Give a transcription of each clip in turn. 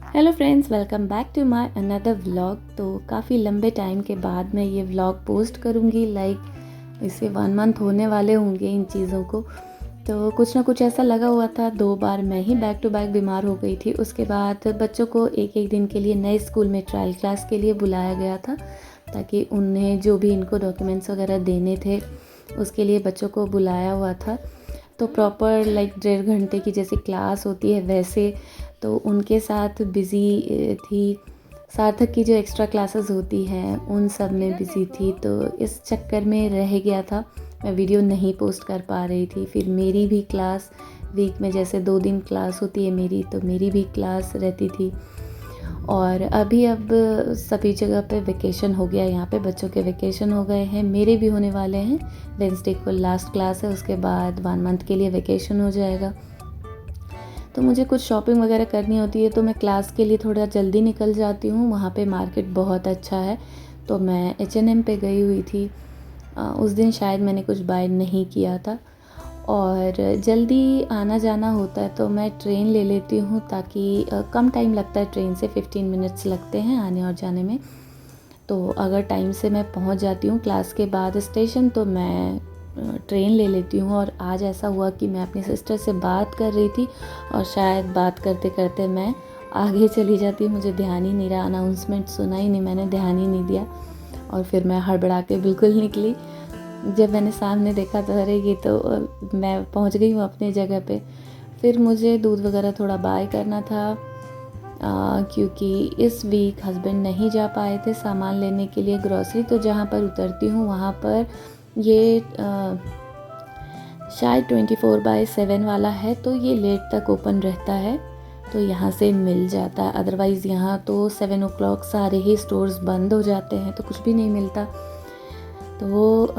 Hello friends, welcome back to my another vlog. तो काफ़ी लंबे टाइम के बाद मैं ये व्लॉग पोस्ट करूँगी। इसे 1 मंथ होने वाले होंगे इन चीज़ों को। तो कुछ ना कुछ ऐसा लगा हुआ था। 2 बार मैं ही बैक टू बैक बीमार हो गई थी। उसके बाद बच्चों को एक एक दिन के लिए नए स्कूल में ट्रायल क्लास के लिए बुलाया गया था, ताकि उन्हें जो भी इनको डॉक्यूमेंट्स वगैरह देने थे उसके लिए बच्चों को बुलाया हुआ था। तो प्रॉपर 1.5 घंटे की जैसे क्लास होती है वैसे, तो उनके साथ बिज़ी थी। सार्थक की जो एक्स्ट्रा क्लासेस होती हैं उन सब में बिज़ी थी, तो इस चक्कर में रह गया था। मैं वीडियो नहीं पोस्ट कर पा रही थी। फिर मेरी भी क्लास वीक में जैसे 2 दिन क्लास होती है मेरी, तो मेरी भी क्लास रहती थी। और अब सभी जगह पे वेकेशन हो गया। यहाँ पे बच्चों के वेकेशन हो गए हैं, मेरे भी होने वाले हैं। वेडनेसडे को लास्ट क्लास है, उसके बाद 1 मंथ के लिए वेकेशन हो जाएगा। तो मुझे कुछ शॉपिंग वगैरह करनी होती है, तो मैं क्लास के लिए थोड़ा जल्दी निकल जाती हूँ। वहाँ पे मार्केट बहुत अच्छा है, तो मैं H&M पे गई हुई थी। उस दिन शायद मैंने कुछ बाय नहीं किया था, और जल्दी आना जाना होता है तो मैं ट्रेन ले लेती हूँ, ताकि कम टाइम लगता है। ट्रेन से 15 मिनट्स लगते हैं आने और जाने में। तो अगर टाइम से मैं पहुँच जाती हूँ क्लास के बाद स्टेशन, तो मैं ट्रेन ले लेती हूँ। और आज ऐसा हुआ कि मैं अपनी सिस्टर से बात कर रही थी, और शायद बात करते करते मैं आगे चली जाती। मुझे ध्यान ही नहीं रहा, अनाउंसमेंट सुना ही नहीं मैंने, ध्यान ही नहीं दिया। और फिर मैं हड़बड़ा के बिल्कुल निकली। जब मैंने सामने देखा तो अरे ये तो मैं पहुंच गई हूँ अपनी जगह पे। फिर मुझे दूध वगैरह थोड़ा बाय करना था, क्योंकि इस वीक हस्बैंड नहीं जा पाए थे सामान लेने के लिए ग्रॉसरी। तो जहाँ पर उतरती हूँ वहाँ पर ये शायद 24/7 वाला है, तो ये लेट तक ओपन रहता है, तो यहाँ से मिल जाता है। अदरवाइज़ यहाँ तो 7 o'clock सारे ही स्टोर्स बंद हो जाते हैं, तो कुछ भी नहीं मिलता। तो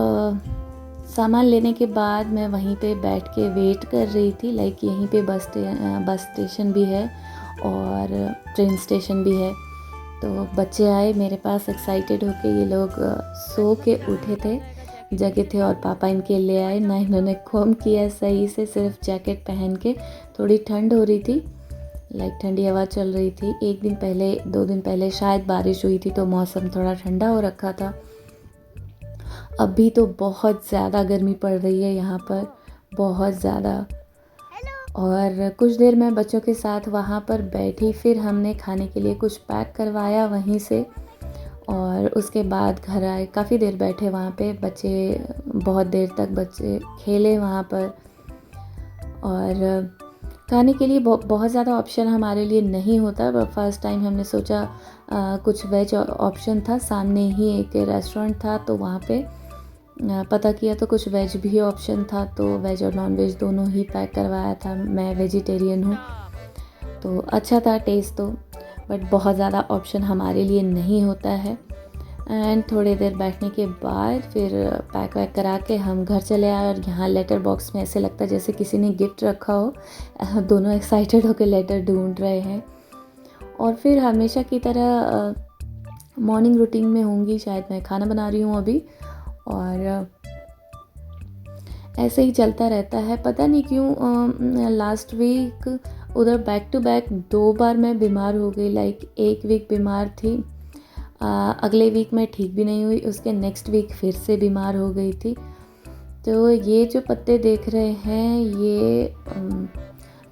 सामान लेने के बाद मैं वहीं पे बैठ के वेट कर रही थी। यहीं पे बस स्टेशन भी है और ट्रेन स्टेशन भी है। तो बच्चे आए मेरे पास एक्साइटेड होके। ये लोग सो के उठे थे, जगे थे, और पापा इनके ले आए ना। इन्होंने कॉम किया सही से, सिर्फ जैकेट पहन के। थोड़ी ठंड हो रही थी, ठंडी हवा चल रही थी। 2 दिन पहले शायद बारिश हुई थी, तो मौसम थोड़ा ठंडा हो रखा था। अभी तो बहुत ज़्यादा गर्मी पड़ रही है यहाँ पर, बहुत ज़्यादा। और कुछ देर मैं बच्चों के साथ वहाँ पर बैठी। फिर हमने खाने के लिए कुछ पैक करवाया वहीं से, और उसके बाद घर आए। काफ़ी देर बैठे वहाँ पे, बच्चे बहुत देर तक बच्चे खेले वहाँ पर। और खाने के लिए बहुत ज़्यादा ऑप्शन हमारे लिए नहीं होता। फर्स्ट टाइम हमने सोचा कुछ वेज ऑप्शन था। सामने ही एक रेस्टोरेंट था, तो वहाँ पे पता किया तो कुछ वेज भी ऑप्शन था। तो वेज और नॉन वेज दोनों ही पैक करवाया था। मैं वेजिटेरियन हूँ, तो अच्छा था टेस्ट तो। बट बहुत ज़्यादा ऑप्शन हमारे लिए नहीं होता है। एंड थोड़ी देर बैठने के बाद फिर पैक वैक करा के हम घर चले आए। और यहाँ लेटर बॉक्स में ऐसे लगता है जैसे किसी ने गिफ्ट रखा हो। दोनों एक्साइटेड होकर लेटर ढूंढ रहे हैं। और फिर हमेशा की तरह मॉर्निंग रूटीन में होंगी, शायद मैं खाना बना रही हूँ अभी, और ऐसे ही चलता रहता है। पता नहीं क्यों लास्ट वीक उधर बैक टू बैक 2 बार मैं बीमार हो गई। एक वीक बीमार थी, अगले वीक मैं ठीक भी नहीं हुई, उसके नेक्स्ट वीक फिर से बीमार हो गई थी। तो ये जो पत्ते देख रहे हैं, ये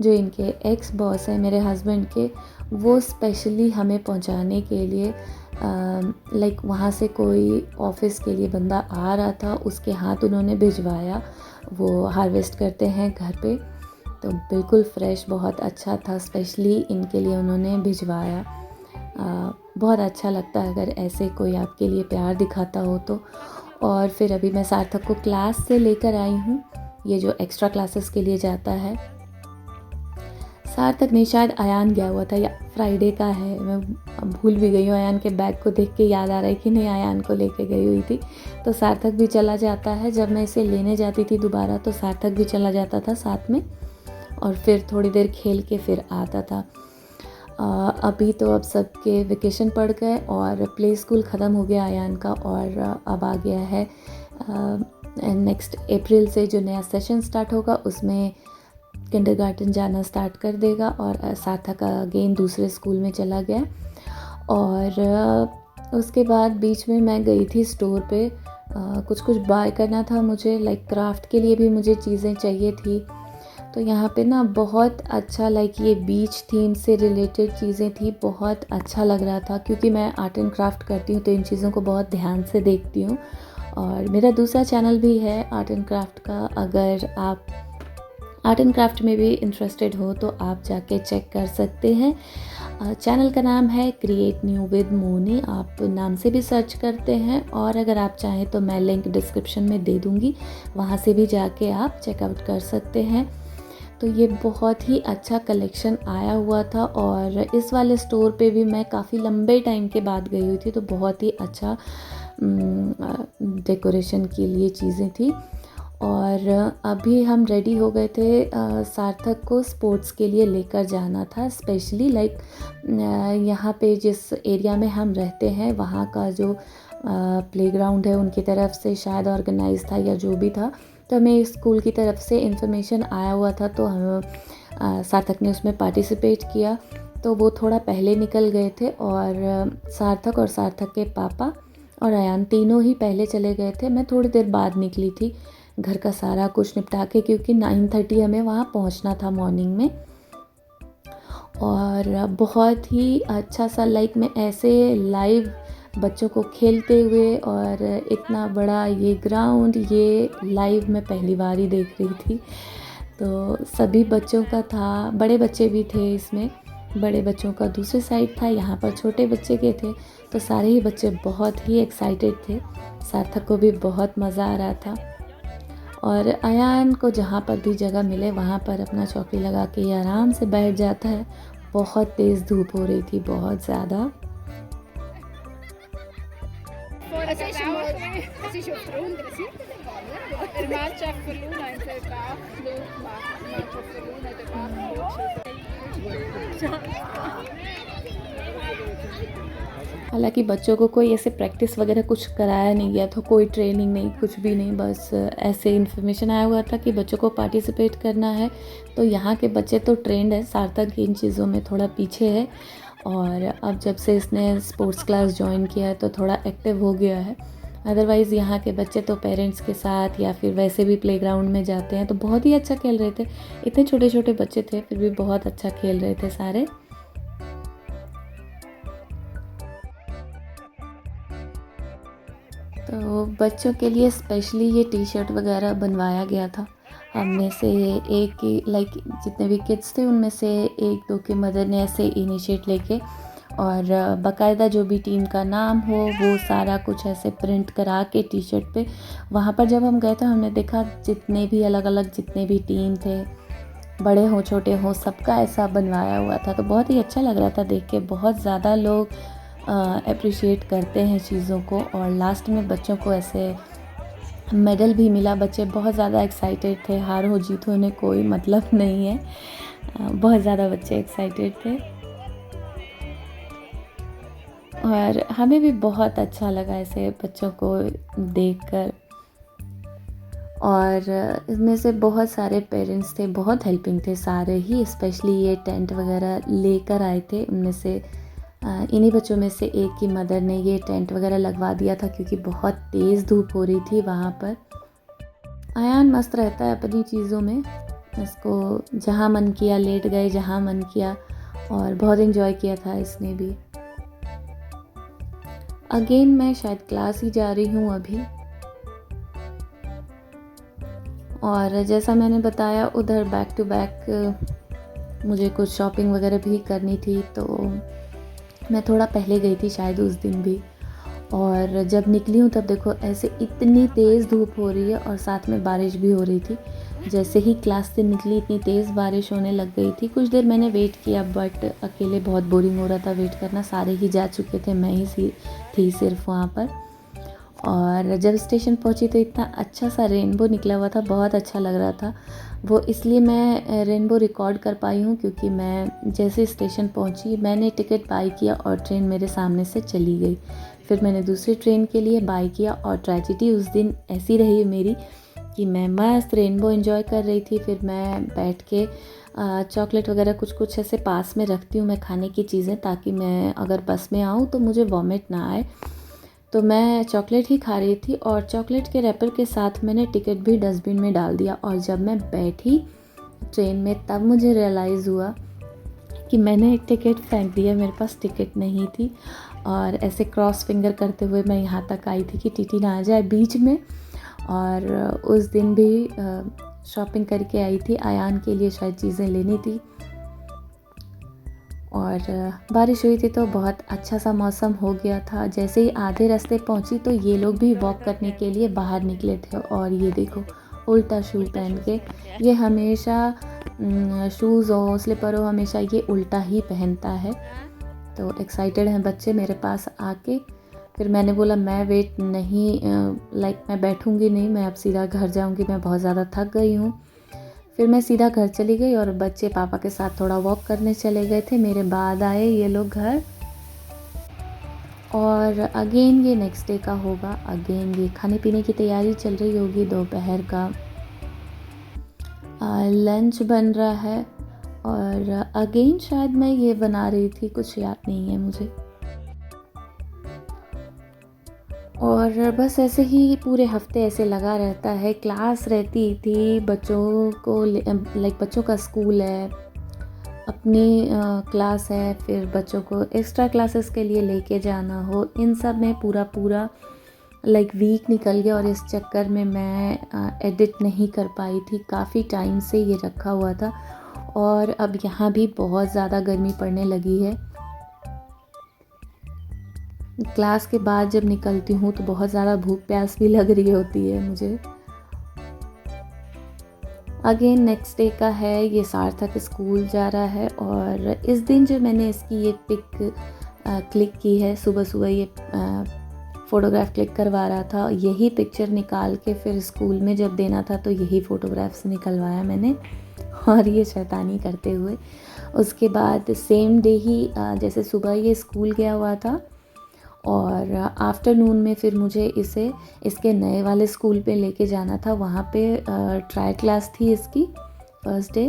जो इनके एक्स बॉस हैं मेरे हस्बैंड के, वो स्पेशली हमें पहुंचाने के लिए वहाँ से कोई ऑफिस के लिए बंदा आ रहा था, उसके हाथ उन्होंने भिजवाया। वो हार्वेस्ट करते हैं घर पे, तो बिल्कुल फ्रेश, बहुत अच्छा था। स्पेशली इनके लिए उन्होंने भिजवाया। बहुत अच्छा लगता है अगर ऐसे कोई आपके लिए प्यार दिखाता हो तो। और फिर अभी मैं सार्थक को क्लास से लेकर आई हूँ, ये जो एक्स्ट्रा क्लासेस के लिए जाता है। सार्थक नहीं, शायद अयान गया हुआ था, या फ्राइडे का है, मैं भूल भी गई हूँ। अयान के बैग को देख के याद आ रहा है कि नहीं, अयान को लेके गई हुई थी। तो सार्थक भी चला जाता है। जब मैं इसे लेने जाती थी दोबारा, तो सार्थक भी चला जाता था साथ में, और फिर थोड़ी देर खेल के फिर आता था। अभी तो अब सबके वेकेशन पड़ गए, और प्ले स्कूल ख़त्म हो गया अयान का, और अब आ गया है नेक्स्ट अप्रैल से जो नया सेशन स्टार्ट होगा, उसमें किंडरगार्टन जाना स्टार्ट कर देगा। और सार्थक अगेन दूसरे स्कूल में चला गया। और उसके बाद बीच में मैं गई थी स्टोर पे, कुछ कुछ बाय करना था मुझे, लाइक क्राफ्ट के लिए भी मुझे चीज़ें चाहिए थी। तो यहाँ पे ना बहुत अच्छा, लाइक ये बीच थीम से रिलेटेड चीज़ें थी, बहुत अच्छा लग रहा था। क्योंकि मैं आर्ट एंड क्राफ्ट करती हूँ तो इन चीज़ों को बहुत ध्यान से देखती हूँ। और मेरा दूसरा चैनल भी है आर्ट एंड क्राफ्ट का, अगर आप आर्ट एंड क्राफ्ट में भी इंटरेस्टेड हो तो आप जाके चेक कर सकते हैं। चैनल का नाम है क्रिएट न्यू विद मोनी, आप नाम से भी सर्च करते हैं। और अगर आप चाहें तो मैं लिंक डिस्क्रिप्शन में दे दूँगी, वहाँ से भी जाके आप चेकआउट कर सकते हैं। तो ये बहुत ही अच्छा कलेक्शन आया हुआ था। और इस वाले स्टोर पे भी मैं काफ़ी लंबे टाइम के बाद गई हुई थी, तो बहुत ही अच्छा डेकोरेशन के लिए चीज़ें थी। और अभी हम रेडी हो गए थे, सार्थक को स्पोर्ट्स के लिए लेकर जाना था स्पेशली, लाइक यहाँ पे जिस एरिया में हम रहते हैं वहाँ का जो प्लेग्राउंड है उनकी तरफ से शायद ऑर्गेनाइज था या जो भी था। तो हमें स्कूल की तरफ से इन्फॉर्मेशन आया हुआ था, तो हम सार्थक ने उसमें पार्टिसिपेट किया। तो वो थोड़ा पहले निकल गए थे और सार्थक और सार्थक के पापा और अयान तीनों ही पहले चले गए थे। मैं थोड़ी देर बाद निकली थी घर का सारा कुछ निपटा के, क्योंकि 9:30 हमें वहाँ पहुँचना था मॉर्निंग में। और बहुत ही अच्छा सा, लाइक मैं ऐसे लाइव बच्चों को खेलते हुए और इतना बड़ा ये ग्राउंड, ये लाइव मैं पहली बार ही देख रही थी। तो सभी बच्चों का था, बड़े बच्चे भी थे इसमें, बड़े बच्चों का दूसरे साइड था, यहाँ पर छोटे बच्चे के थे। तो सारे ही बच्चे बहुत ही एक्साइटेड थे, सार्थक को भी बहुत मज़ा आ रहा था। और अयान को जहाँ पर भी जगह मिले वहाँ पर अपना चौकी लगा के ये आराम से बैठ जाता है। बहुत तेज़ धूप हो रही थी, बहुत ज़्यादा। हालांकि बच्चों को कोई ऐसे प्रैक्टिस वगैरह कुछ कराया नहीं गया था, कोई ट्रेनिंग नहीं, कुछ भी नहीं, बस ऐसे इन्फॉर्मेशन आया हुआ था कि बच्चों को पार्टिसिपेट करना है। तो यहाँ के बच्चे तो ट्रेंड है, सार्थक इन चीज़ों में थोड़ा पीछे है। और अब जब से इसने स्पोर्ट्स क्लास ज्वाइन किया है तो थोड़ा एक्टिव हो गया है। अदरवाइज़ यहाँ के बच्चे तो पेरेंट्स के साथ या फिर वैसे भी प्लेग्राउंड में जाते हैं तो बहुत ही अच्छा खेल रहे थे। इतने छोटे छोटे बच्चे थे फिर भी बहुत अच्छा खेल रहे थे सारे। तो बच्चों के लिए स्पेशली ये टी शर्ट वगैरह बनवाया गया था। हम में से एक की, लाइक जितने भी किड्स थे उनमें से एक दो की मदर ने ऐसे इनिशिएट लेके और बाकायदा जो भी टीम का नाम हो वो सारा कुछ ऐसे प्रिंट करा के टी शर्ट पे, वहाँ पर जब हम गए तो हमने देखा जितने भी अलग अलग जितने भी टीम थे, बड़े हो छोटे हो, सबका ऐसा बनवाया हुआ था। तो बहुत ही अच्छा लग रहा था देख के, बहुत ज़्यादा लोग अप्रिशिएट करते हैं चीज़ों को। और लास्ट में बच्चों को ऐसे मेडल भी मिला, बच्चे बहुत ज़्यादा एक्साइटेड थे, हार हो जीत होने कोई मतलब नहीं है, बहुत ज़्यादा बच्चे एक्साइटेड थे। और हमें भी बहुत अच्छा लगा ऐसे बच्चों को देखकर। और इसमें से बहुत सारे पेरेंट्स थे, बहुत हेल्पिंग थे सारे ही, स्पेशली ये टेंट वगैरह लेकर आए थे। उनमें से इन्हीं बच्चों में से एक की मदर ने ये टेंट वगैरह लगवा दिया था क्योंकि बहुत तेज़ धूप हो रही थी वहाँ पर। अयान मस्त रहता है अपनी चीज़ों में, इसको जहाँ मन किया लेट गए, जहाँ मन किया, और बहुत इन्जॉय किया था इसने भी। अगेन मैं शायद क्लास ही जा रही हूँ अभी। और जैसा मैंने बताया उधर बैक टू बैक मुझे कुछ शॉपिंग वगैरह भी करनी थी, तो मैं थोड़ा पहले गई थी शायद उस दिन भी। और जब निकली हूँ तब देखो ऐसे इतनी तेज़ धूप हो रही है और साथ में बारिश भी हो रही थी। जैसे ही क्लास से निकली इतनी तेज़ बारिश होने लग गई थी। कुछ देर मैंने वेट किया बट अकेले बहुत बोरिंग हो रहा था वेट करना, सारे ही जा चुके थे, मैं ही थी सिर्फ वहाँ पर। और जब स्टेशन पहुँची तो इतना अच्छा सा रेनबो निकला हुआ था, बहुत अच्छा लग रहा था वो, इसलिए मैं रेनबो रिकॉर्ड कर पाई हूँ क्योंकि मैं जैसे स्टेशन पहुँची मैंने टिकट बाई किया और ट्रेन मेरे सामने से चली गई। फिर मैंने दूसरी ट्रेन के लिए बाई किया और ट्रेजेडी उस दिन ऐसी रही मेरी कि मैं मस्त रेनबो एंजॉय कर रही थी। फिर मैं बैठ के चॉकलेट वगैरह कुछ ऐसे पास में रखती हूँ मैं खाने की चीज़ें, ताकि मैं अगर बस में आऊँ तो मुझे वॉमिट ना आए। तो मैं चॉकलेट ही खा रही थी और चॉकलेट के रैपर के साथ मैंने टिकट भी डस्टबिन में डाल दिया। और जब मैं बैठी ट्रेन में तब मुझे रियलाइज़ हुआ कि मैंने एक टिकट फेंक दिया, मेरे पास टिकट नहीं थी। और ऐसे क्रॉस फिंगर करते हुए मैं यहाँ तक आई थी कि टीटी ना आ जाए बीच में। और उस दिन भी शॉपिंग करके आई थी, अयान के लिए शायद चीज़ें लेनी थी। और बारिश हुई थी तो बहुत अच्छा सा मौसम हो गया था। जैसे ही आधे रास्ते पहुंची तो ये लोग भी वॉक करने के लिए बाहर निकले थे। और ये देखो उल्टा शू पहन के, ये हमेशा शूज़ हो स्लीपर हो हमेशा ये उल्टा ही पहनता है। तो एक्साइटेड हैं बच्चे मेरे पास आके। फिर मैंने बोला मैं वेट नहीं, मैं बैठूंगी नहीं, मैं अब सीधा घर जाऊंगी, मैं बहुत ज़्यादा थक गई हूँ। फिर मैं सीधा घर चली गई और बच्चे पापा के साथ थोड़ा वॉक करने चले गए थे। मेरे बाद आए ये लोग घर। और अगेन ये नेक्स्ट डे का होगा। अगेन ये खाने पीने की तैयारी चल रही होगी, दोपहर का लंच बन रहा है। और अगेन शायद मैं ये बना रही थी, कुछ याद नहीं है मुझे। और बस ऐसे ही पूरे हफ्ते ऐसे लगा रहता है। क्लास रहती थी बच्चों को, बच्चों का स्कूल है, अपनी क्लास है, फिर बच्चों को एक्स्ट्रा क्लासेस के लिए लेके जाना हो, इन सब में पूरा वीक निकल गया। और इस चक्कर में मैं एडिट नहीं कर पाई थी, काफ़ी टाइम से ये रखा हुआ था। और अब यहाँ भी बहुत ज़्यादा गर्मी पड़ने लगी है। क्लास के बाद जब निकलती हूँ तो बहुत ज़्यादा भूख प्यास भी लग रही होती है मुझे। अगेन नेक्स्ट डे का है, ये सार्थक स्कूल जा रहा है। और इस दिन जो मैंने इसकी ये पिक क्लिक की है, सुबह सुबह ये फ़ोटोग्राफ क्लिक करवा रहा था, यही पिक्चर निकाल के फिर स्कूल में जब देना था तो यही फ़ोटोग्राफ्स निकलवाया मैंने। और ये शैतानी करते हुए उसके बाद सेम डे ही जैसे सुबह ये स्कूल गया हुआ था और आफ्टरनून में फिर मुझे इसे इसके नए वाले स्कूल पे लेके जाना था। वहाँ पे ट्राई क्लास थी इसकी फर्स्ट डे,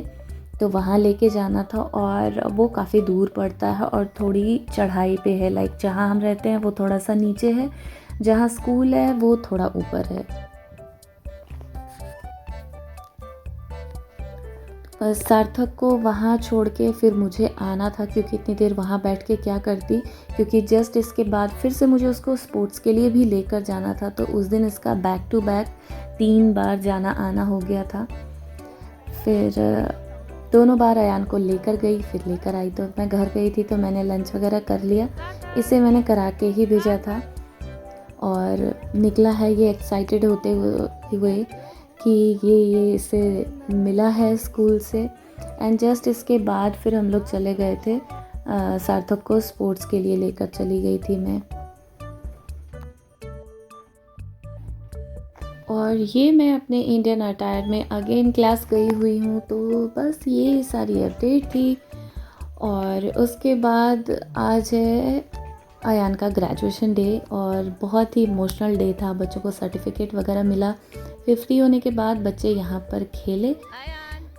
तो वहाँ लेके जाना था। और वो काफ़ी दूर पड़ता है और थोड़ी चढ़ाई पे है। जहाँ हम रहते हैं वो थोड़ा सा नीचे है, जहाँ स्कूल है वो थोड़ा ऊपर है। सार्थक को वहाँ छोड़ के फिर मुझे आना था, क्योंकि इतनी देर वहाँ बैठ के क्या करती, क्योंकि जस्ट इसके बाद फिर से मुझे उसको स्पोर्ट्स के लिए भी लेकर जाना था। तो उस दिन इसका बैक टू बैक 3 बार जाना आना हो गया था। फिर दोनों बार अयान को लेकर गई, फिर लेकर आई। तो मैं घर गई थी तो मैंने लंच वगैरह कर लिया, इसे मैंने करा के ही भेजा था। और निकला है ये एक्साइटेड होते हुए कि ये इसे मिला है स्कूल से। एंड जस्ट इसके बाद फिर हम लोग चले गए थे, सार्थक को स्पोर्ट्स के लिए लेकर चली गई थी मैं। और ये मैं अपने इंडियन अटायर में अगेन क्लास गई हुई हूँ। तो बस ये सारी अपडेट थी। और उसके बाद आज है अयान का ग्रेजुएशन डे और बहुत ही इमोशनल डे था। बच्चों को सर्टिफिकेट वगैरह मिला, फिर फ्री होने के बाद बच्चे यहाँ पर खेले।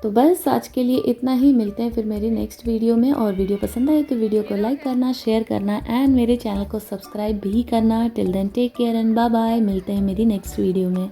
तो बस आज के लिए इतना ही, मिलते हैं फिर मेरी नेक्स्ट वीडियो में। और वीडियो पसंद आए तो वीडियो को लाइक करना, शेयर करना एंड मेरे चैनल को सब्सक्राइब भी करना। Till then take care and bye bye. मिलते हैं मेरी नेक्स्ट वीडियो में।